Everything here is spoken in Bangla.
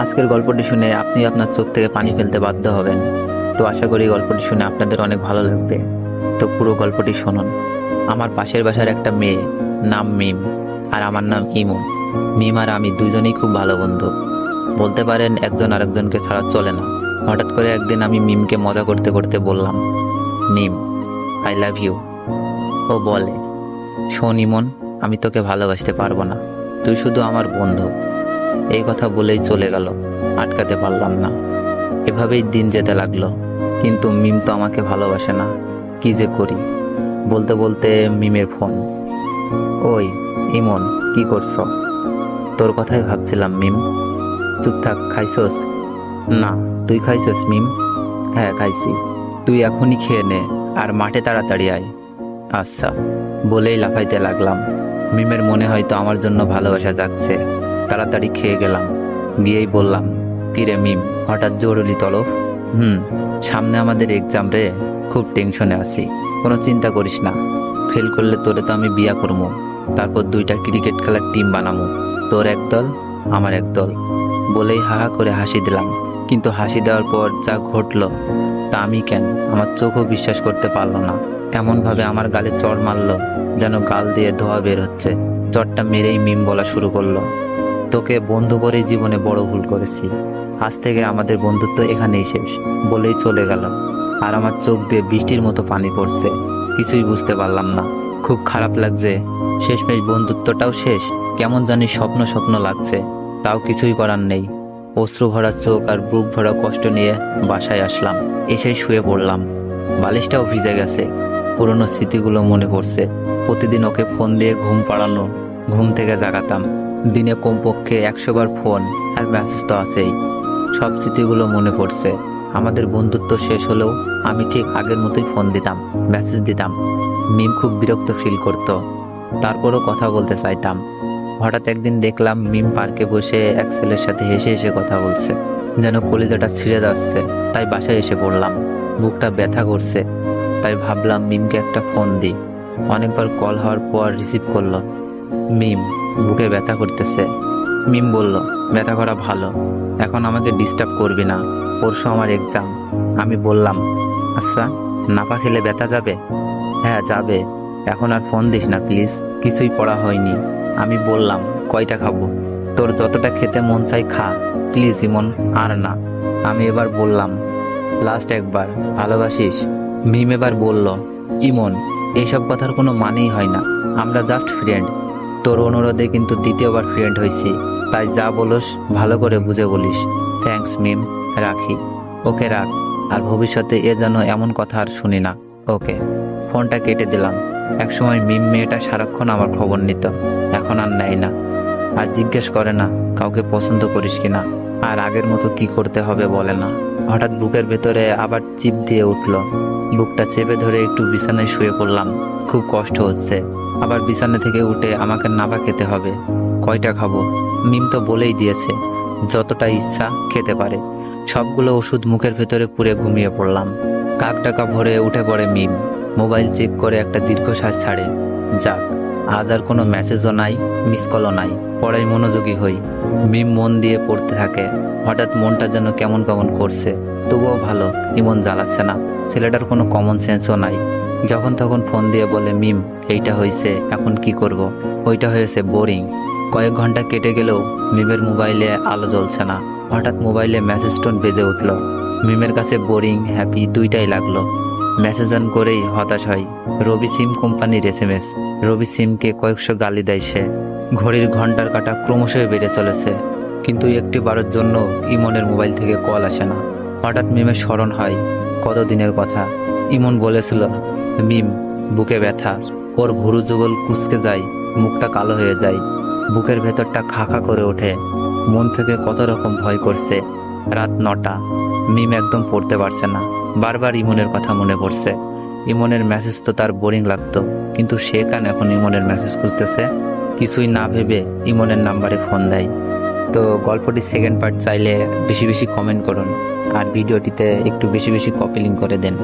আজকের গল্পটি শুনে আপনি আপনার চোখ থেকে পানি ফেলতে বাধ্য হবেন। তো আশা করি গল্পটি শুনে আপনাদের অনেক ভালো লাগবে। তো পুরো গল্পটি শুনুন। আমার পাশের বাসার একটা মেয়ে, নাম মিম, আর আমার নাম ইমু। মিম আর আমি দুইজনেই খুব ভালো বন্ধু, বলতে পারেন একজন আরেকজনকে ছাড়া চলে না। হঠাৎ করে একদিন আমি মিমকে মজা করতে করতে বললাম, মিম, আই লাভ ইউ। ও বলে, শোন ইমন, আমি তোকে ভালোবাসতে পারবো না, তুই শুধু আমার বন্ধু। এই কথা বলেই চলে গেল, আটকাতে পারলাম না। এভাবেই দিন যেতে লাগলো, কিন্তু মিম তো আমাকে ভালোবাসে না। কি যে করি। বলতে বলতে মিমের ফোন। ওই ইমন, কি করছ? তোর কথাই ভাবছিলাম মিম। চুপ থাক, খাইছস? না, তুই খাইছস মিম? হ্যাঁ খাইছি। তুই এখনই খেয়ে নে, আর মাঠে তাড়াতাড়ি আয়। আচ্ছা, বলেই লাফাইতে লাগলাম। মিমের মনে হয়তো আমার জন্য ভালোবাসা জাগছে। তাড়াতাড়ি খেয়ে গেলাম, গিয়েই বললাম, কিরে মিম, হঠাৎ জরুরি তলব? সামনে আমাদের এক্সাম রে, খুব টেনশনে আছি। কোনো চিন্তা করিস না, ফেল করলে তোরে তো আমি বিয়া করবো, তারপর 2টা ক্রিকেট খেলার টিম বানাবো, তোর এক দল আমার এক দল। বলেই হাহা করে হাসি দিলাম। কিন্তু হাসি দেওয়ার পর যা ঘটলো তা আমি কেন আমার চোখও বিশ্বাস করতে পারলো না। এমনভাবে আমার গালে চড় মারলো যেন গাল দিয়ে ধোয়া বের হচ্ছে। চড়টা মেরেই মিম বলা শুরু করলো, তোকে বন্ধু করে জীবনে বড় ভুল করেছি, আজ থেকে আমাদের বন্ধুত্ব এখানেই শেষ। বলেই চলে গেল। আর আমার চোখ দিয়ে বৃষ্টির মতো পানি পড়ছে। কিছুই বুঝতে পারলাম না, খুব খারাপ লাগছে। শেষমেশ বন্ধুত্বটাও শেষ। কেমন জানি স্বপ্ন স্বপ্ন লাগছে, তাও কিছুই করার নেই। অশ্রু ভরা চোখ আর বুক ভরা কষ্ট নিয়ে বাসায় আসলাম। এসেই শুয়ে পড়লাম। বালিশটাও ভিজে গেছে। পুরনো স্মৃতিগুলো মনে পড়ছে। প্রতিদিন ওকে ফোন দিয়ে ঘুম পাড়ানো, ঘুম থেকে জাগাতাম। দিনে কমপক্ষে 100 বার ফোন আর মেসেজ তো আছেই। সব স্মৃতিগুলো মনে পড়ছে। আমাদের বন্ধুত্ব শেষ হলেও আমি ঠিক আগের মতোই ফোন দিতাম, মেসেজ দিতাম। মিম খুব বিরক্ত ফিল করত, তারপরও কথা বলতে চাইতাম। হঠাৎ একদিন দেখলাম মিম পার্কে বসে এক ছেলের সাথে হেসে হেসে কথা বলছে, যেন কলিজাটা ছিঁড়ে যাচ্ছে। তাই বাসায় এসে পড়লাম। বুকটা ব্যথা করছে, তাই ভাবলাম মিমকে একটা ফোন দিই। অনেকবার কল হওয়ার পর রিসিভ করলো। মিম, বুকে ব্যথা করতেছে। মিম বলল, ব্যথা করা ভালো, এখন আমাকে ডিস্টার্ব করবি না, পরশু আমার এক্সাম। আমি বললাম, আচ্ছা, নাপা খেলে ব্যথা যাবে? হ্যাঁ যাবে, এখন আর ফোন দিস না প্লিজ, কিছুই পড়া হয়নি। আমি বললাম, কয়টা খাবো? তোর যতটা খেতে মন চাই খা, প্লিজ ইমন, আর না। আমি এবার বললাম, লাস্ট একবার, ভালোবাসিস? মিম এবার বলল, ইমন, এইসব কথার কোনো মানেই হয় না, আমরা জাস্ট ফ্রেন্ড। তোর অনুরোধে কিন্তু দ্বিতীয়বার ফ্রেন্ড হয়েছি, তাই যা বলোস ভালো করে বুঝে বলিস। থ্যাঙ্কস মিম, রাখি। ওকে রাখ, আর ভবিষ্যতে এ যেন এমন কথা আর শুনি না। ওকে। ফোনটা কেটে দিলাম। একসময় মিম মেয়েটা সারাক্ষণ আমার খবর নিত, এখন আর নেয় না। আর জিজ্ঞেস করে না কাউকে পছন্দ করিস কিনা, আর আগের মতো কি করতে হবে বলে না। হঠাৎ বুকের ভেতরে আবার চিপ দিয়ে উঠলো। বুকটা চেপে ধরে একটু বিছানায় শুয়ে পড়লাম। খুব কষ্ট হচ্ছে। আবার বিছানা থেকে উঠে আমাকে নাবা খেতে হবে। কয়টা খাবো? মিম তো বলেই দিয়েছে যতটা ইচ্ছা খেতে পারে। সবগুলো ওষুধ মুখের ভেতরে পুরে ঘুমিয়ে পড়লাম। কাক ডাকা ভরে উঠে পড়ে মিম। মোবাইল চেক করে একটা দীর্ঘশ্বাস ছাড়ে। যাক, আজ আর কোনো মেসেজও নাই, মিস কলও নাই। পড়াই মনোযোগী হই। মিম মন দিয়ে পড়তে থাকে। হঠাৎ মনটা যেন কেমন কেমন করছে। তবুও ভালো, ইমন জ্বালাচ্ছে না। ছেলেটার কোনো কমন সেন্সও নাই। যখন তখন ফোন দিয়ে বলে, মিম, এইটা হয়েছে, এখন কি করব? ওইটা হয়েছে, বোরিং। কয়েক ঘন্টা কেটে গেলেও মিমের মোবাইলে আলো জ্বলছে না। হঠাৎ মোবাইলে মেসেজ টোন বেজে উঠল। মিমের কাছে বোরিং হ্যাপি দুইটাই লাগলো। মেসেজ অন করেই হতাশ হয়। রবি সিম কোম্পানির SMS। রবি সিমকে কয়েকশো গালি দেয় সে। ঘড়ির ঘন্টার কাঁটা ক্রমশই বেড়ে চলেছে, কিন্তু একটি বারের জন্য ইমনের মোবাইল থেকে কল আসে না। হঠাৎ মিমের স্মরণ হয় কতদিনের কথা। ইমন বলেছিল, মিম, বুকে ব্যথা। ওর ভুরু যুগল কুঁচকে যায়, মুখটা কালো হয়ে যায়, বুকের ভেতরটা খা খা করে ওঠে। মন থেকে কত রকম ভয় করছে। রাত 9টা। মিম একদম পড়তে পারছে না। বারবার ইমনের কথা মনে পড়ছে। ইমনের মেসেজ তো তার বোরিং লাগতো, কিন্তু সে কেন এখন ইমনের মেসেজ খুঁজতেছে? কিছুই না ভেবে ইমনের নাম্বারে ফোন দেয়। তো গল্পটির সেকেন্ড পার্ট চাইলে বেশি বেশি কমেন্ট করুন, আর ভিডিওটিতে একটু বেশি বেশি কপি লিঙ্ক করে দেন।